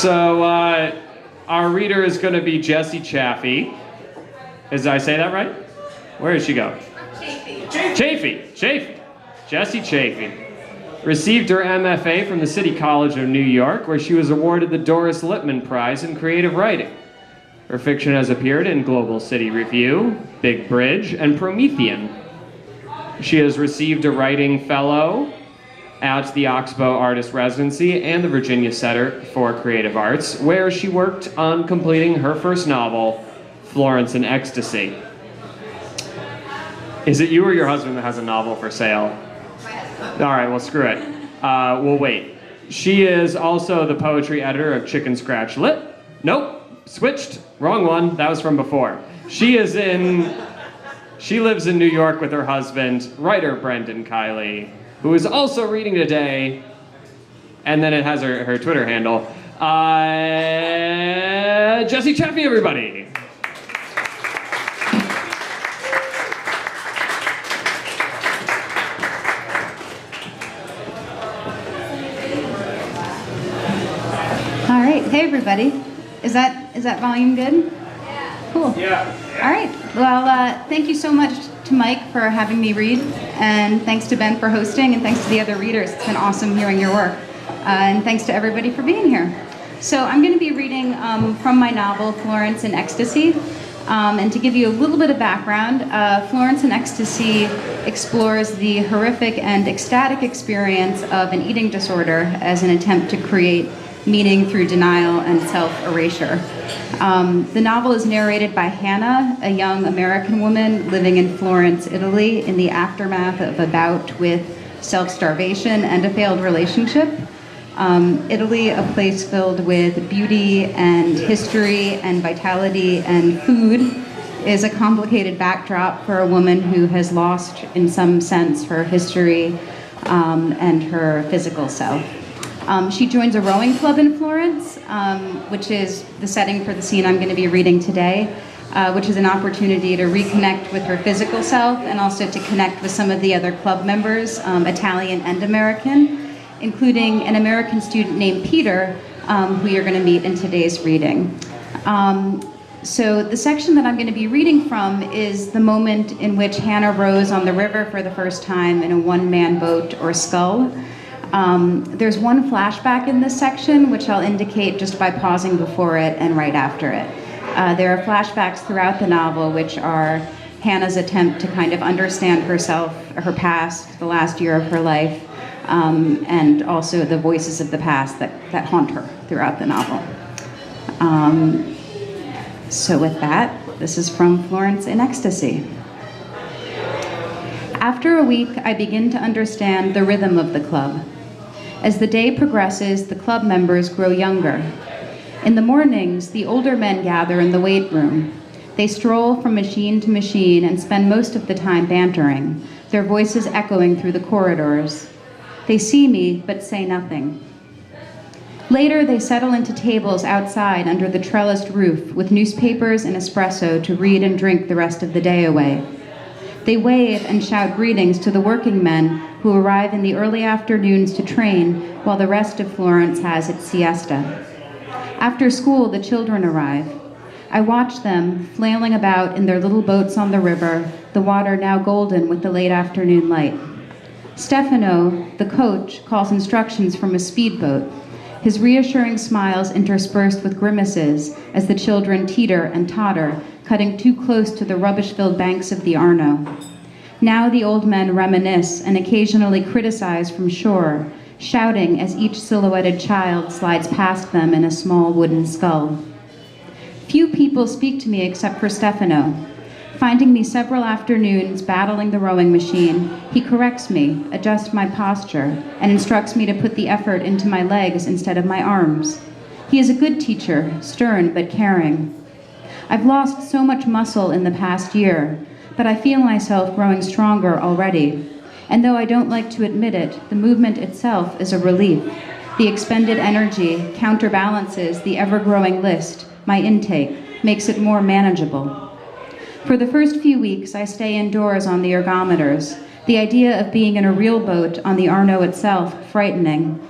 So, our reader is going to be Jessie Chaffee. Did I say that right? Where did she go? Chaffee. Jessie Chaffee. Received her MFA from the City College of New York, where she was awarded the Doris Lippman Prize in Creative Writing. Her fiction has appeared in Global City Review, Big Bridge, and Promethean. She has received a writing fellow at the Oxbow Artist Residency and the Virginia Center for Creative Arts, where she worked on completing her first novel, Florence and Ecstasy. Is it you or your husband that has a novel for sale? All right, well, screw it. We'll wait. She is also the poetry editor of Chicken Scratch Lit. Nope, switched. Wrong one. That was from before. She lives in New York with her husband, writer Brendan Kiley, who is also reading today, and then it has her Twitter handle. Jessie Chaffee, everybody. All right, hey everybody. Is that volume good? Yeah. Cool. Yeah. All right. Well, thank you so much to Mike for having me read, and thanks to Ben for hosting, and thanks to the other readers. It's been awesome hearing your work. And thanks to everybody for being here. So I'm going to be reading from my novel, Florence and Ecstasy. And to give you a little bit of background, Florence and Ecstasy explores the horrific and ecstatic experience of an eating disorder as an attempt to create meaning through denial and self-erasure. The novel is narrated by Hannah, a young American woman living in Florence, Italy, in the aftermath of a bout with self-starvation and a failed relationship. Italy, a place filled with beauty and history and vitality and food, is a complicated backdrop for a woman who has lost, in some sense, her history and her physical self. She joins a rowing club in Florence, which is the setting for the scene I'm going to be reading today, which is an opportunity to reconnect with her physical self and also to connect with some of the other club members, Italian and American, including an American student named Peter, who you're going to meet in today's reading. So the section that I'm going to be reading from is the moment in which Hannah rows on the river for the first time in a one-man boat or scull. There's one flashback in this section, which I'll indicate just by pausing before it and right after it. There are flashbacks throughout the novel, which are Hannah's attempt to kind of understand herself, her past, the last year of her life, and also the voices of the past that haunt her throughout the novel. So with that, this is from Florence in Ecstasy. After a week, I begin to understand the rhythm of the club. As the day progresses, the club members grow younger. In the mornings, the older men gather in the weight room. They stroll from machine to machine and spend most of the time bantering, their voices echoing through the corridors. They see me, but say nothing. Later, they settle into tables outside under the trellised roof with newspapers and espresso to read and drink the rest of the day away. They wave and shout greetings to the working men who arrive in the early afternoons to train while the rest of Florence has its siesta. After school, the children arrive. I watch them flailing about in their little boats on the river, the water now golden with the late afternoon light. Stefano, the coach, calls instructions from a speedboat, his reassuring smiles interspersed with grimaces as the children teeter and totter, cutting too close to the rubbish-filled banks of the Arno. Now the old men reminisce and occasionally criticize from shore, shouting as each silhouetted child slides past them in a small wooden scull. Few people speak to me except for Stefano. Finding me several afternoons battling the rowing machine, he corrects me, adjusts my posture, and instructs me to put the effort into my legs instead of my arms. He is a good teacher, stern but caring. I've lost so much muscle in the past year, but I feel myself growing stronger already. And though I don't like to admit it, the movement itself is a relief. The expended energy counterbalances the ever-growing list, my intake, makes it more manageable. For the first few weeks, I stay indoors on the ergometers, the idea of being in a real boat on the Arno itself frightening.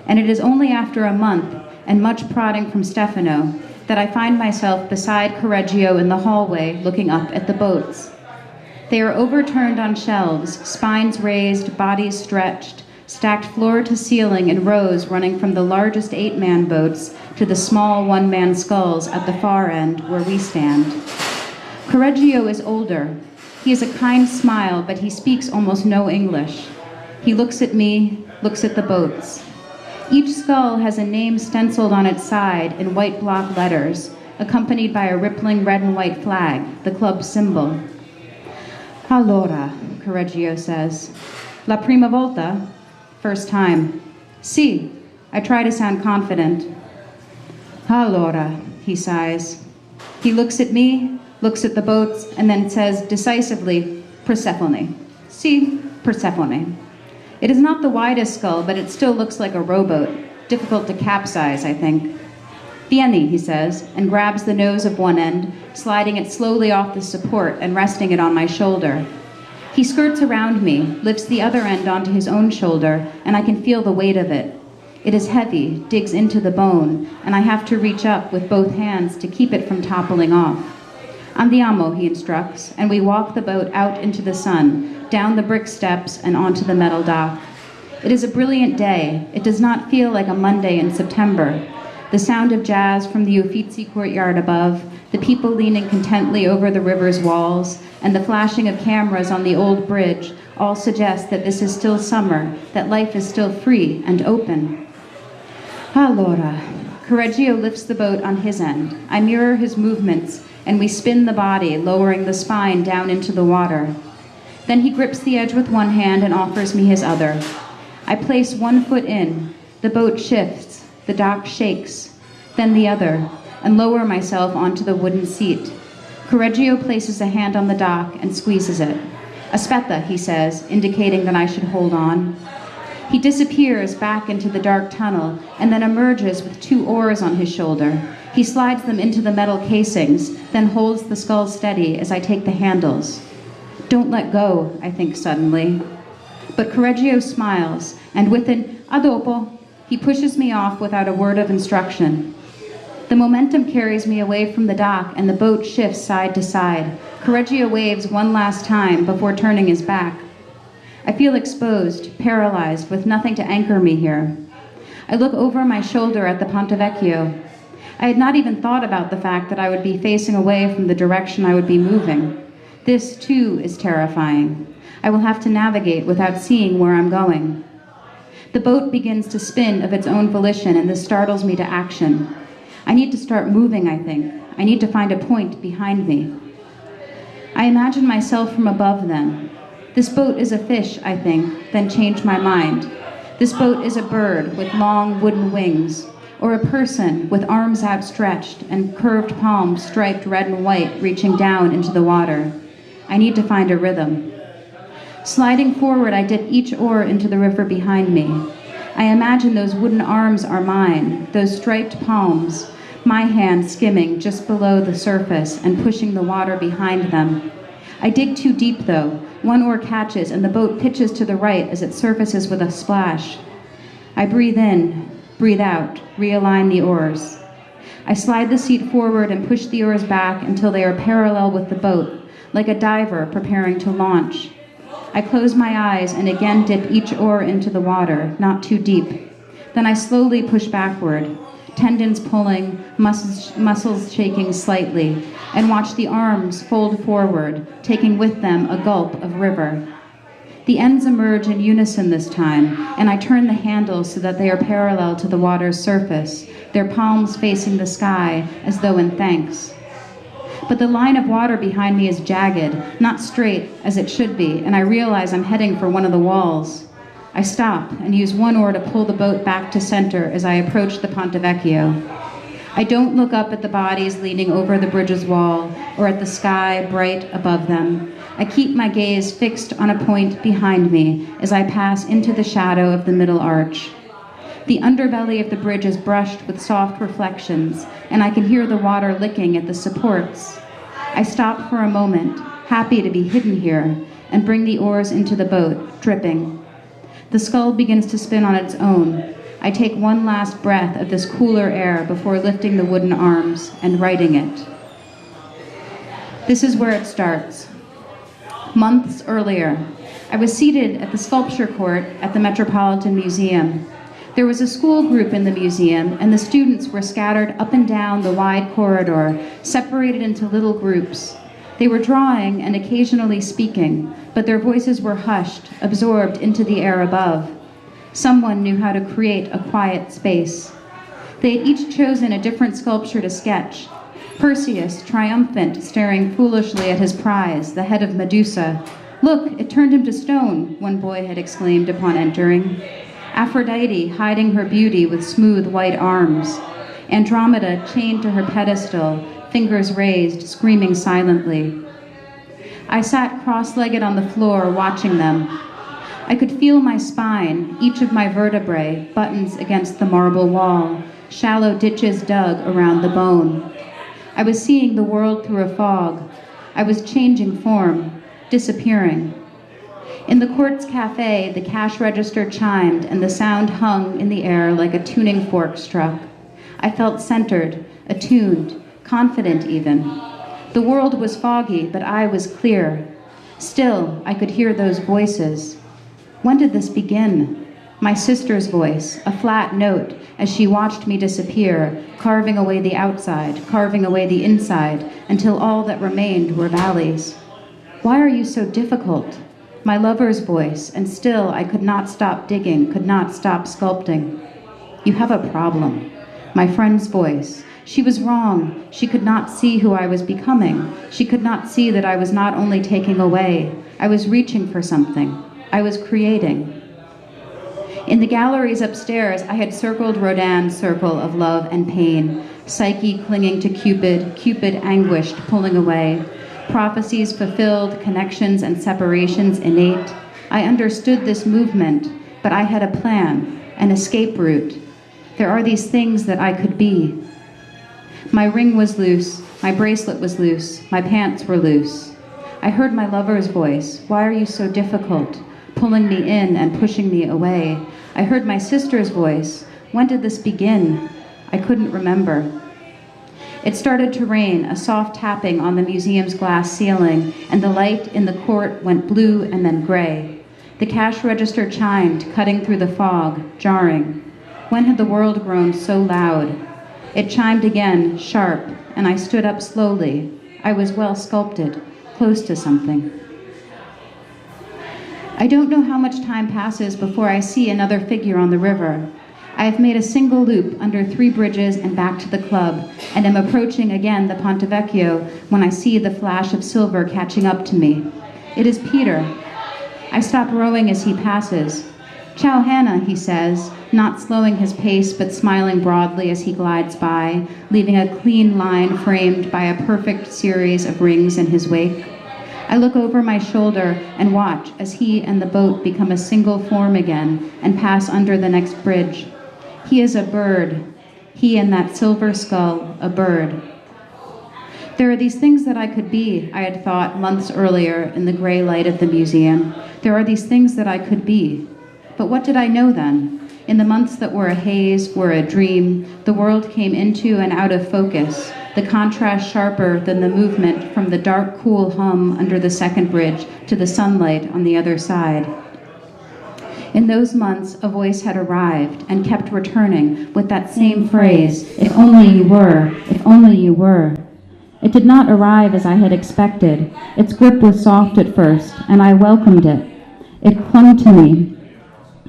And it is only after a month, and much prodding from Stefano, that I find myself beside Correggio in the hallway looking up at the boats. They are overturned on shelves, spines raised, bodies stretched, stacked floor to ceiling in rows running from the largest 8-man boats to the small 1-man sculls at the far end where we stand. Correggio is older. He has a kind smile, but he speaks almost no English. He looks at me, looks at the boats. Each skull has a name stenciled on its side in white block letters, accompanied by a rippling red and white flag, the club's symbol. Allora, Correggio says. La prima volta? First time. Si. I try to sound confident. Allora, he sighs. He looks at me, looks at the boats, and then says decisively, Persephone. Si, Persephone. It is not the widest skull, but it still looks like a rowboat. Difficult to capsize, I think. Vieni, he says, and grabs the nose of one end, sliding it slowly off the support and resting it on my shoulder. He skirts around me, lifts the other end onto his own shoulder, and I can feel the weight of it. It is heavy, digs into the bone, and I have to reach up with both hands to keep it from toppling off. Andiamo, he instructs, and we walk the boat out into the sun, down the brick steps and onto the metal dock. It is a brilliant day. It does not feel like a Monday in September. The sound of jazz from the Uffizi courtyard above, the people leaning contently over the river's walls, and the flashing of cameras on the old bridge all suggest that this is still summer, that life is still free and open. Allora. Correggio lifts the boat on his end. I mirror his movements, and we spin the body, lowering the spine down into the water. Then he grips the edge with one hand and offers me his other. I place one foot in. The boat shifts. The dock shakes. Then the other, and lower myself onto the wooden seat. Correggio places a hand on the dock and squeezes it. Aspetta, he says, indicating that I should hold on. He disappears back into the dark tunnel and then emerges with 2 oars on his shoulder. He slides them into the metal casings, then holds the scull steady as I take the handles. Don't let go, I think suddenly. But Correggio smiles, and with an a dopo, he pushes me off without a word of instruction. The momentum carries me away from the dock, and the boat shifts side to side. Correggio waves one last time before turning his back. I feel exposed, paralyzed, with nothing to anchor me here. I look over my shoulder at the Ponte Vecchio. I had not even thought about the fact that I would be facing away from the direction I would be moving. This, too, is terrifying. I will have to navigate without seeing where I'm going. The boat begins to spin of its own volition, and this startles me to action. I need to start moving, I think. I need to find a point behind me. I imagine myself from above then. This boat is a fish, I think, then change my mind. This boat is a bird with long wooden wings, or a person with arms outstretched and curved palms striped red and white reaching down into the water. I need to find a rhythm. Sliding forward, I dip each oar into the river behind me. I imagine those wooden arms are mine, those striped palms, my hand skimming just below the surface and pushing the water behind them. I dig too deep, though. One oar catches, and the boat pitches to the right as it surfaces with a splash. I breathe in, breathe out, realign the oars. I slide the seat forward and push the oars back until they are parallel with the boat, like a diver preparing to launch. I close my eyes and again dip each oar into the water, not too deep. Then I slowly push backward, tendons pulling, muscles shaking slightly, and watch the arms fold forward, taking with them a gulp of river. The ends emerge in unison this time, and I turn the handles so that they are parallel to the water's surface, their palms facing the sky as though in thanks. But the line of water behind me is jagged, not straight as it should be, and I realize I'm heading for one of the walls. I stop and use one oar to pull the boat back to center as I approach the Ponte Vecchio. I don't look up at the bodies leaning over the bridge's wall or at the sky bright above them. I keep my gaze fixed on a point behind me as I pass into the shadow of the middle arch. The underbelly of the bridge is brushed with soft reflections, and I can hear the water licking at the supports. I stop for a moment, happy to be hidden here, and bring the oars into the boat, dripping. The scull begins to spin on its own. I take one last breath of this cooler air before lifting the wooden arms and writing it. This is where it starts. Months earlier, I was seated at the sculpture court at the Metropolitan Museum. There was a school group in the museum, and the students were scattered up and down the wide corridor, separated into little groups. They were drawing and occasionally speaking, but their voices were hushed, absorbed into the air above. Someone knew how to create a quiet space. They had each chosen a different sculpture to sketch. Perseus, triumphant, staring foolishly at his prize, the head of Medusa. "Look, it turned him to stone," one boy had exclaimed upon entering. Aphrodite, hiding her beauty with smooth white arms. Andromeda, chained to her pedestal, fingers raised, screaming silently. I sat cross-legged on the floor, watching them. I could feel my spine, each of my vertebrae, buttons against the marble wall, shallow ditches dug around the bone. I was seeing the world through a fog. I was changing form, disappearing. In the court's cafe, the cash register chimed, and the sound hung in the air like a tuning fork struck. I felt centered, attuned, confident even. The world was foggy, but I was clear. Still, I could hear those voices. When did this begin? My sister's voice, a flat note, as she watched me disappear, carving away the outside, carving away the inside, until all that remained were valleys. "Why are you so difficult?" My lover's voice, and still I could not stop digging, could not stop sculpting. "You have a problem." My friend's voice. She was wrong. She could not see who I was becoming. She could not see that I was not only taking away, I was reaching for something. I was creating. In the galleries upstairs, I had circled Rodin's circle of love and pain, Psyche clinging to Cupid, Cupid anguished, pulling away, prophecies fulfilled, connections and separations innate. I understood this movement, but I had a plan, an escape route. There are these things that I could be. My ring was loose, my bracelet was loose, my pants were loose. I heard my lover's voice, "Why are you so difficult?" pulling me in and pushing me away. I heard my sister's voice, "When did this begin?" I couldn't remember. It started to rain, a soft tapping on the museum's glass ceiling, and the light in the court went blue and then gray. The cash register chimed, cutting through the fog, jarring. When had the world grown so loud? It chimed again, sharp, and I stood up slowly. I was well sculpted, close to something. I don't know how much time passes before I see another figure on the river. I have made a single loop under 3 bridges and back to the club, and am approaching again the Ponte Vecchio when I see the flash of silver catching up to me. It is Peter. I stop rowing as he passes. "Ciao, Hannah," he says, not slowing his pace but smiling broadly as he glides by, leaving a clean line framed by a perfect series of rings in his wake. I look over my shoulder and watch as he and the boat become a single form again and pass under the next bridge. He is a bird. He and that silver skull, a bird. There are these things that I could be, I had thought months earlier in the gray light at the museum. There are these things that I could be. But what did I know then? In the months that were a haze, were a dream, the world came into and out of focus, the contrast sharper than the movement from the dark, cool hum under the second bridge to the sunlight on the other side. In those months, a voice had arrived and kept returning with that same phrase, "If only you were, if only you were." It did not arrive as I had expected. Its grip was soft at first, and I welcomed it. It clung to me,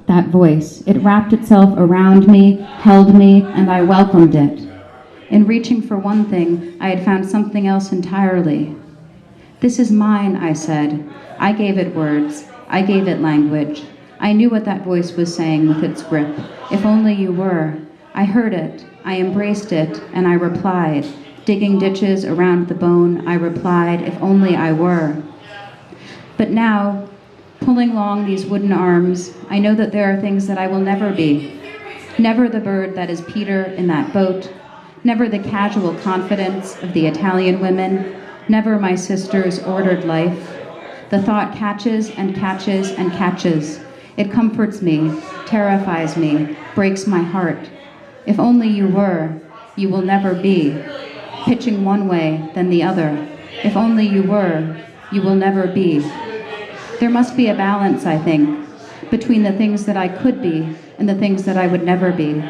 that voice. It wrapped itself around me, held me, and I welcomed it. In reaching for one thing, I had found something else entirely. "This is mine," I said. I gave it words. I gave it language. I knew what that voice was saying with its grip. "If only you were." I heard it. I embraced it, and I replied. Digging ditches around the bone, I replied, "If only I were." But now, pulling along these wooden arms, I know that there are things that I will never be. Never the bird that is Peter in that boat. Never the casual confidence of the Italian women. Never my sister's ordered life. The thought catches and catches and catches. It comforts me, terrifies me, breaks my heart. If only you were, you will never be. Pitching one way, then the other. If only you were, you will never be. There must be a balance, I think, between the things that I could be and the things that I would never be.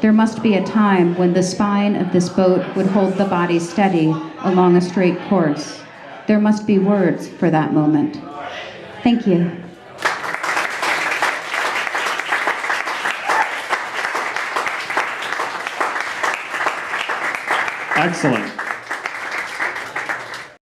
There must be a time when the spine of this boat would hold the body steady along a straight course. There must be words for that moment. Thank you. Excellent.